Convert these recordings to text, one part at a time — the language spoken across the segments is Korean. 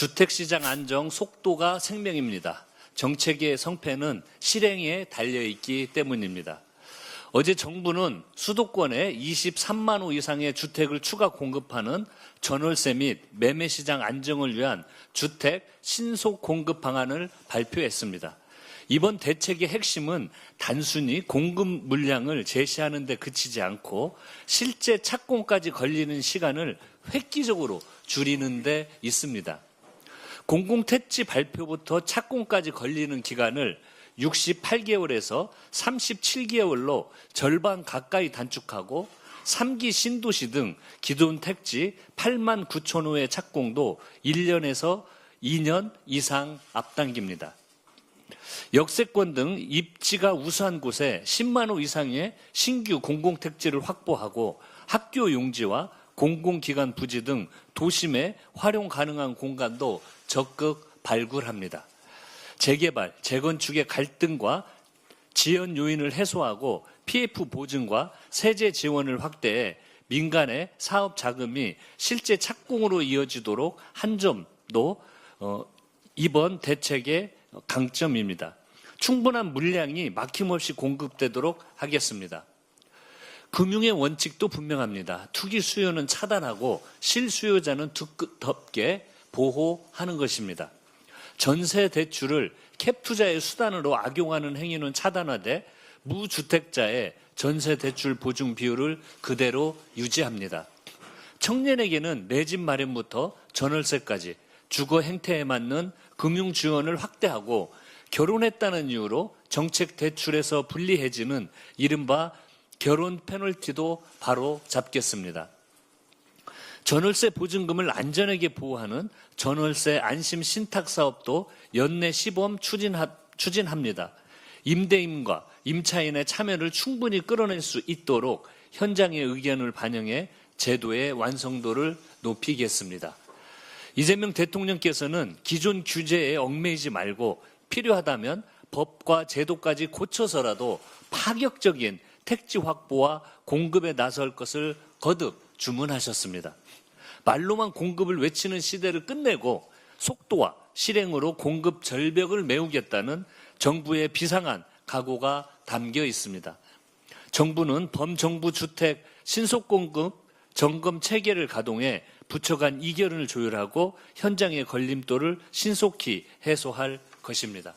주택시장 안정 속도가 생명입니다. 정책의 성패는 실행에 달려있기 때문입니다. 어제 정부는 수도권에 23만 호 이상의 주택을 추가 공급하는 전월세 및 매매시장 안정을 위한 주택 신속 공급 방안을 발표했습니다. 이번 대책의 핵심은 단순히 공급 물량을 제시하는 데 그치지 않고 실제 착공까지 걸리는 시간을 획기적으로 줄이는 데 있습니다. 공공택지 발표부터 착공까지 걸리는 기간을 68개월에서 37개월로 절반 가까이 단축하고 3기 신도시 등 기존 택지 8만 9천 호의 착공도 1년에서 2년 이상 앞당깁니다. 역세권 등 입지가 우수한 곳에 10만 호 이상의 신규 공공택지를 확보하고 학교 용지와 공공기관 부지 등 도심에 활용 가능한 공간도 적극 발굴합니다. 재개발, 재건축의 갈등과 지연 요인을 해소하고 PF 보증과 세제 지원을 확대해 민간의 사업 자금이 실제 착공으로 이어지도록 한 점도 이번 대책의 강점입니다. 충분한 물량이 막힘없이 공급되도록 하겠습니다. 금융의 원칙도 분명합니다. 투기 수요는 차단하고 실수요자는 두텁게 보호하는 것입니다. 전세 대출을 캡 투자의 수단으로 악용하는 행위는 차단하되 무주택자의 전세 대출 보증 비율을 그대로 유지합니다. 청년에게는 내 집 마련부터 전월세까지 주거 행태에 맞는 금융 지원을 확대하고 결혼했다는 이유로 정책 대출에서 불리해지는 이른바 결혼 페널티도 바로 잡겠습니다. 전월세 보증금을 안전하게 보호하는 전월세 안심 신탁 사업도 연내 시범 추진합니다. 임대인과 임차인의 참여를 충분히 끌어낼 수 있도록 현장의 의견을 반영해 제도의 완성도를 높이겠습니다. 이재명 대통령께서는 기존 규제에 얽매이지 말고 필요하다면 법과 제도까지 고쳐서라도 파격적인 택지 확보와 공급에 나설 것을 거듭 주문하셨습니다. 말로만 공급을 외치는 시대를 끝내고 속도와 실행으로 공급 절벽을 메우겠다는 정부의 비상한 각오가 담겨 있습니다. 정부는 범정부 주택 신속 공급 점검 체계를 가동해 부처 간 이견을 조율하고 현장의 걸림돌을 신속히 해소할 것입니다.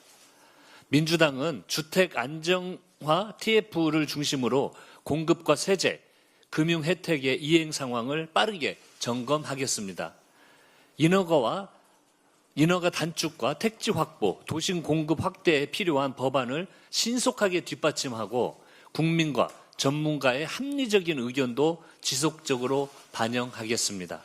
민주당은 주택 안정화 TF를 중심으로 공급과 세제, 금융 혜택의 이행 상황을 빠르게 점검하겠습니다. 인허가 단축과 택지 확보, 도심 공급 확대에 필요한 법안을 신속하게 뒷받침하고 국민과 전문가의 합리적인 의견도 지속적으로 반영하겠습니다.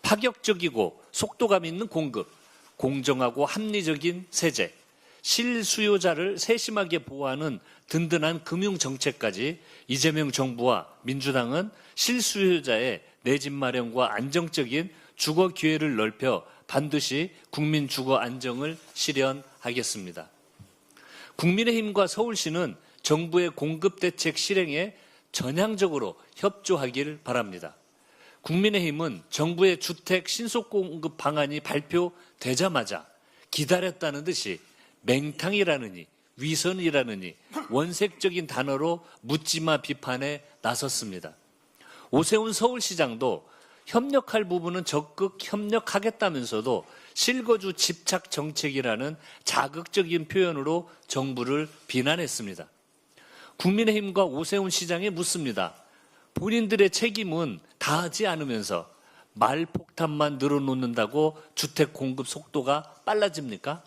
파격적이고 속도감 있는 공급, 공정하고 합리적인 세제, 실수요자를 세심하게 보호하는 든든한 금융정책까지 이재명 정부와 민주당은 실수요자의 내 집 마련과 안정적인 주거 기회를 넓혀 반드시 국민 주거 안정을 실현하겠습니다. 국민의힘과 서울시는 정부의 공급대책 실행에 전향적으로 협조하길 바랍니다. 국민의힘은 정부의 주택 신속공급 방안이 발표되자마자 기다렸다는 듯이 맹탕이라느니 위선이라느니 원색적인 단어로 묻지마 비판에 나섰습니다. 오세훈 서울시장도 협력할 부분은 적극 협력하겠다면서도 실거주 집착 정책이라는 자극적인 표현으로 정부를 비난했습니다. 국민의힘과 오세훈 시장에 묻습니다. 본인들의 책임은 다하지 않으면서 말폭탄만 늘어놓는다고 주택 공급 속도가 빨라집니까?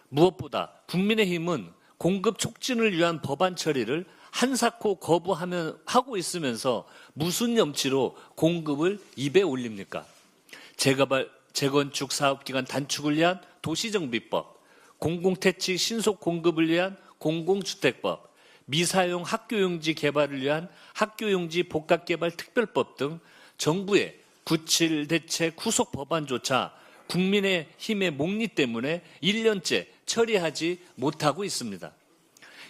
무엇보다 국민의힘은 공급 촉진을 위한 법안 처리를 한사코 거부하고 있으면서 무슨 염치로 공급을 입에 올립니까? 재건축 사업기간 단축을 위한 도시정비법, 공공택지 신속 공급을 위한 공공주택법, 미사용 학교용지 개발을 위한 학교용지 복합개발 특별법 등 정부의 97 대책 후속 법안조차 국민의힘의 목리 때문에 1년째 처리하지 못하고 있습니다.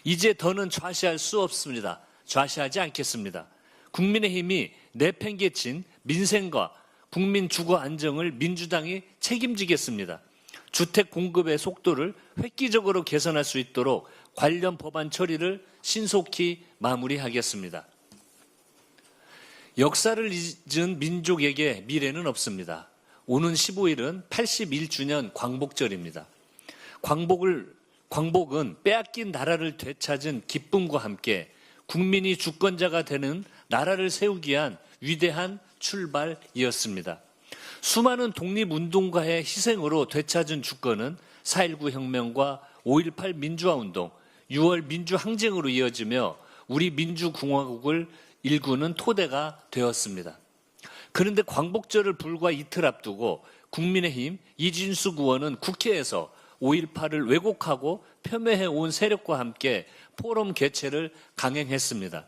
이제 더는 좌시할 수 없습니다. 좌시하지 않겠습니다. 국민의힘이 내팽개친 민생과 국민 주거 안정을 민주당이 책임지겠습니다. 주택 공급의 속도를 획기적으로 개선할 수 있도록 관련 법안 처리를 신속히 마무리하겠습니다. 역사를 잊은 민족에게 미래는 없습니다. 오는 15일은 81주년 광복절입니다. 광복은 빼앗긴 나라를 되찾은 기쁨과 함께 국민이 주권자가 되는 나라를 세우기 위한 위대한 출발이었습니다. 수많은 독립운동가의 희생으로 되찾은 주권은 4.19 혁명과 5.18 민주화운동, 6월 민주항쟁으로 이어지며 우리 민주공화국을 일구는 토대가 되었습니다. 그런데 광복절을 불과 이틀 앞두고 국민의힘 이진숙 의원은 국회에서 5.18을 왜곡하고 폄훼해 온 세력과 함께 포럼 개최를 강행했습니다.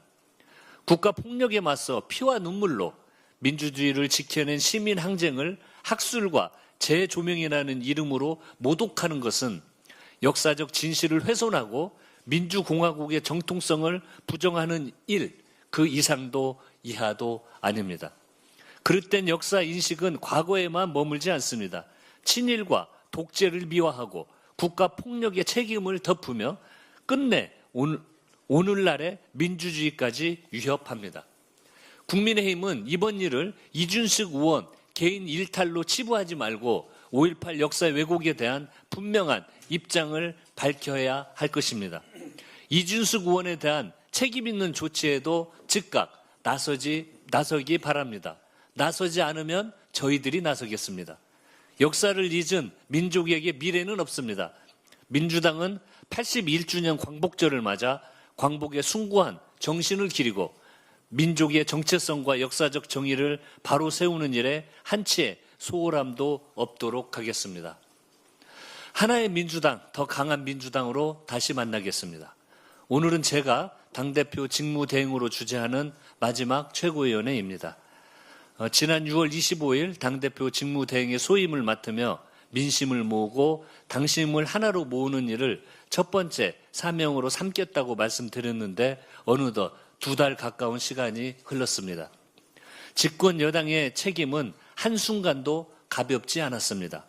국가 폭력에 맞서 피와 눈물로 민주주의를 지켜낸 시민 항쟁을 학술과 재조명이라는 이름으로 모독하는 것은 역사적 진실을 훼손하고 민주공화국의 정통성을 부정하는 일, 그 이상도 이하도 아닙니다. 그릇된 역사 인식은 과거에만 머물지 않습니다. 친일과 독재를 미화하고 국가 폭력의 책임을 덮으며 끝내 오늘날의 민주주의까지 위협합니다. 국민의힘은 이번 일을 이준석 의원 개인 일탈로 치부하지 말고 5.18 역사 왜곡에 대한 분명한 입장을 밝혀야 할 것입니다. 이준석 의원에 대한 책임 있는 조치에도 즉각 나서기 바랍니다. 나서지 않으면 저희들이 나서겠습니다. 역사를 잊은 민족에게 미래는 없습니다. 민주당은 81주년 광복절을 맞아 광복의 숭고한 정신을 기리고 민족의 정체성과 역사적 정의를 바로 세우는 일에 한치의 소홀함도 없도록 하겠습니다. 하나의 민주당, 더 강한 민주당으로 다시 만나겠습니다. 오늘은 제가 당대표 직무대행으로 주재하는 마지막 최고위원회입니다. 지난 6월 25일 당대표 직무대행의 소임을 맡으며 민심을 모으고 당심을 하나로 모으는 일을 첫 번째 사명으로 삼겠다고 말씀드렸는데 어느덧 2달 가까운 시간이 흘렀습니다. 집권 여당의 책임은 한순간도 가볍지 않았습니다.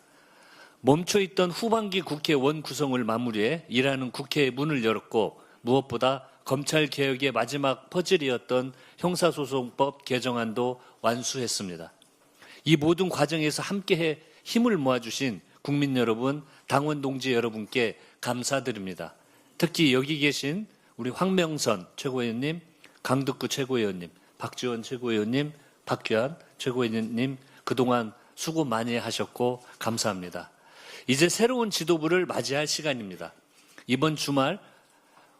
멈춰있던 후반기 국회 원구성을 마무리해 일하는 국회의 문을 열었고 무엇보다 검찰개혁의 마지막 퍼즐이었던 형사소송법 개정안도 완수했습니다. 이 모든 과정에서 함께해 힘을 모아주신 국민 여러분, 당원 동지 여러분께 감사드립니다. 특히 여기 계신 우리 황명선 최고위원님, 강덕구 최고위원님, 박지원 최고위원님, 박규환 최고위원님 그동안 수고 많이 하셨고 감사합니다. 이제 새로운 지도부를 맞이할 시간입니다. 이번 주말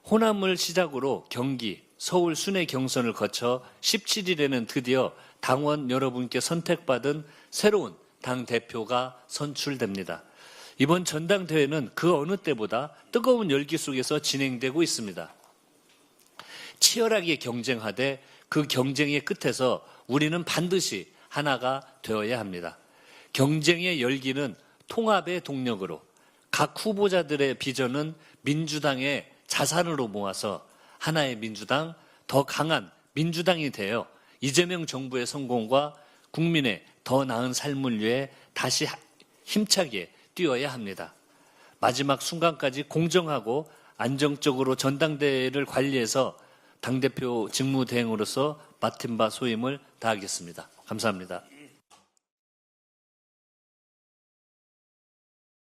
호남을 시작으로 경기, 서울 순회 경선을 거쳐 17일에는 드디어 당원 여러분께 선택받은 새로운 당대표가 선출됩니다. 이번 전당대회는 그 어느 때보다 뜨거운 열기 속에서 진행되고 있습니다. 치열하게 경쟁하되 그 경쟁의 끝에서 우리는 반드시 하나가 되어야 합니다. 경쟁의 열기는 통합의 동력으로, 각 후보자들의 비전은 민주당의 자산으로 모아서 하나의 민주당, 더 강한 민주당이 되어 이재명 정부의 성공과 국민의 더 나은 삶을 위해 다시 힘차게 뛰어야 합니다. 마지막 순간까지 공정하고 안정적으로 전당대회를 관리해서 당대표 직무대행으로서 맡은 바 소임을 다하겠습니다. 감사합니다.